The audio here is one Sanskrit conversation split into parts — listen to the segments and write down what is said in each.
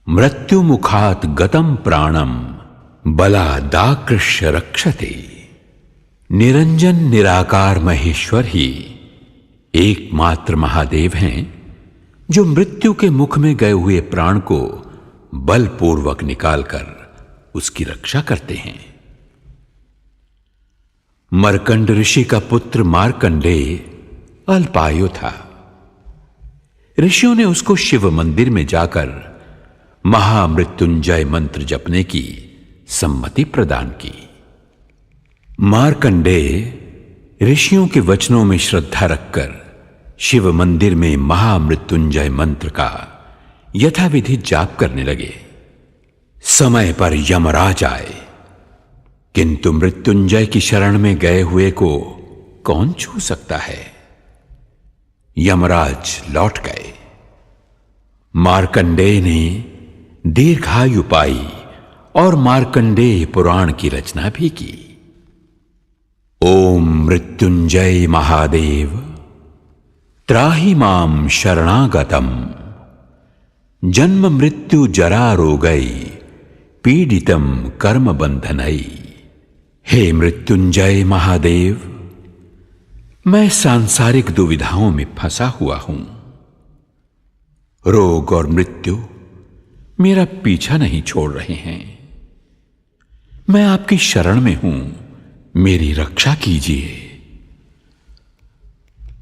मृत्युमुखात् गतं प्राणम बलादाकृष्य रक्षते। निरंजन निराकार महेश्वर ही एकमात्र महादेव हैं जो मृत्यु के मुख में गए हुए प्राण को बलपूर्वक निकालकर उसकी रक्षा करते हैं। मर्कंड ऋषि का पुत्र मार्कंडेय अल्पायु था। ऋषियों ने उसको शिव मंदिर में जाकर महामृत्युंजय मंत्र जपने की सम्मति प्रदान की। मार्कंडेय ऋषियों के वचनों में श्रद्धा रखकर शिव मंदिर में महामृत्युंजय मंत्र का यथाविधि जाप करने लगे। समय पर यमराज आए, किंतु मृत्युंजय की शरण में गए हुए को कौन छू सकता है। यमराज लौट गए। मार्कंडेय ने दीर्घायु पाई और मार्कंडेय पुराण की रचना भी की। ओम मृत्युंजय महादेव त्राहि मां शरणागतम जन्म मृत्यु जरा रोगै पीडितम कर्म बंधनै। हे मृत्युंजय महादेव, मैं सांसारिक दुविधाओं में फंसा हुआ हूं। रोग और मृत्यु मेरा पीछा नहीं छोड़ रहे हैं। मैं आपकी शरण में हूं, मेरी रक्षा कीजिए।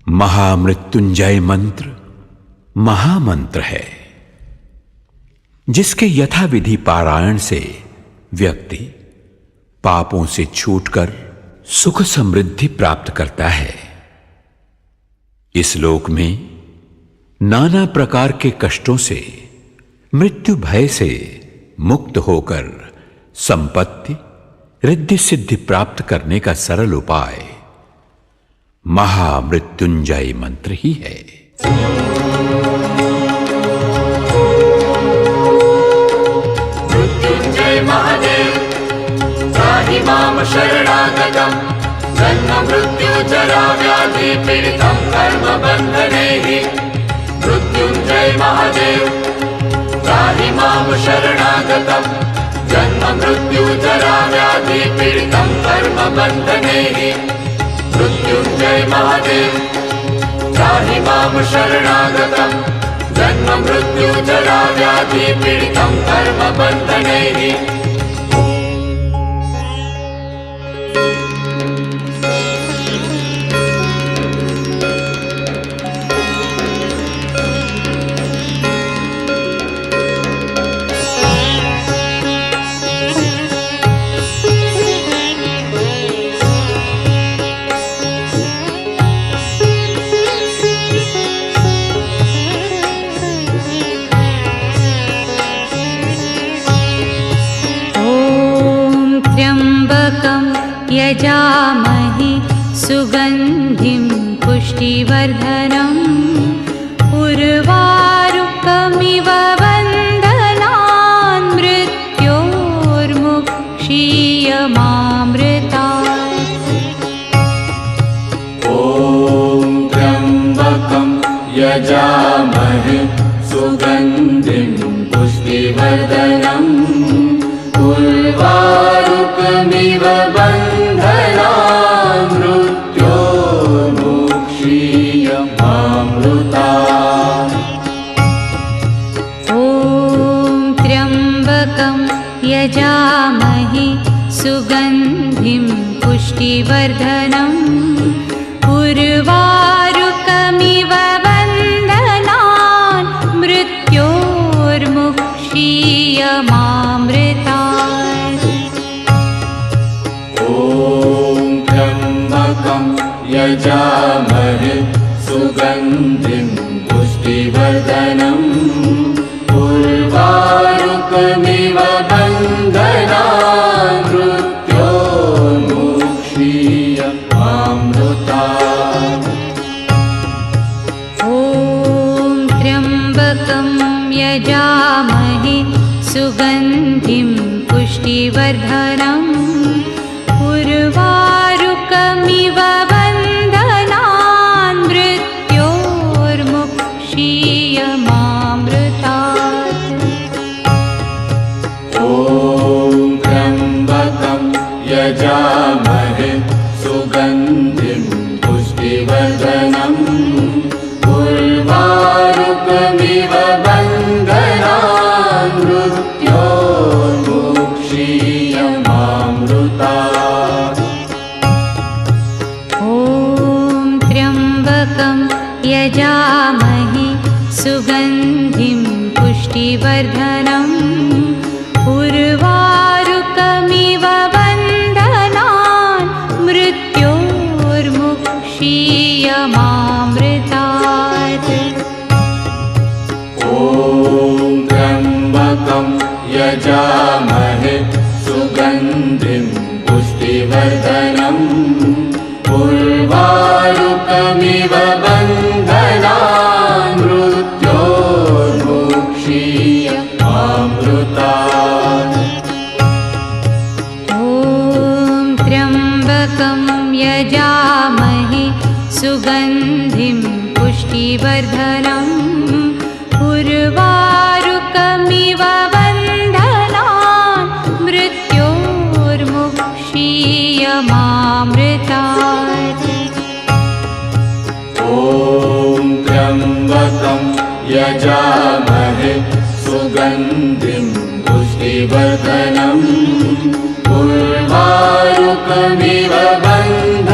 महामृत्युंजय मंत्र महामंत्र है, जिसके यथाविधि पारायण से व्यक्ति पापों से छूटकर सुख समृद्धि प्राप्त करता है। इस लोक में नाना प्रकार के कष्टों से, मृत्यु भय से मुक्त होकर संपत्ति रिद्धि सिद्धि प्राप्त करने का सरल उपाय महामृत्युंजय मंत्र ही है। मृत्युंजय महादेव त्राहि मां शरणागतम् जन्म मृत्यु जरा व्याधि पीडितं कर्म बन्धनैः। मृत्युंजय महादेव त्राहि मां शरणागतम् जन्म मृत्यु जरा व्याधि पीडितं कर्म बन्धनैः। मृत्युंजय महादेव त्राहि मां शरणागतम् जन्म मृत्यु जरा व्याधि पीडितं कर्म बन्धनैः। यजामहे सुगन्धिं पुष्टिवर्धनम् उर्वारुकमिव बन्धनान् मृत्योर्मुक्षीयमामृतात्। ॐ त्र्यम्बकं यजामहे सुगन्धिं पुष्टिवर्धनम् उर्वारुकमिव बन्धनान् मृत्योर्मुक्षीयमामृतात्। ॐ त्र्यम्बकं यजामहे सुगन्धिं पुष्टिवर्धनम् उर्वारुकमिव बन्धनान् मृत्योर्मुक्षीयमामृतात्। ॐ त्र्यम्बकं यजामहे सुगन्धिं पुष्टिवर्धनम् उर्वारुकमिव बन्धनान् मृत्योर्मुक्षीयमामृतात्। ॐ त्र्यम्बकं यजामहे सुगन्धिं पुष्टिवर्धनम् उर्वारुकमिव बन्धनान् मृत्योर्मुक्षीयमामृतात्। सुगन्धिं पुष्टिवर्धनम् उर्वारुकमिव बन्धनान् मृत्योर्मुक्षीयमामृतात् ॐ त्र्यम्बकं यजामहे सुगन्धिं पुष्टिवर्धनम् उर्वारुकमिव बन्धनान् मृत्योर्मुक्षीयमामृतात् ॐ त्र्यम्बकं यजामहे सुगन्धिं पुष्टिवर्धनम् उर्वारुकमिव बन्धनान् मृत्योर्मुक्षीयमामृतात् ॐ त्र्यम्बकं यजामहे सुगन्धिं पुष्टिवर्धनम् उर्वारुकमिव बन्धनान्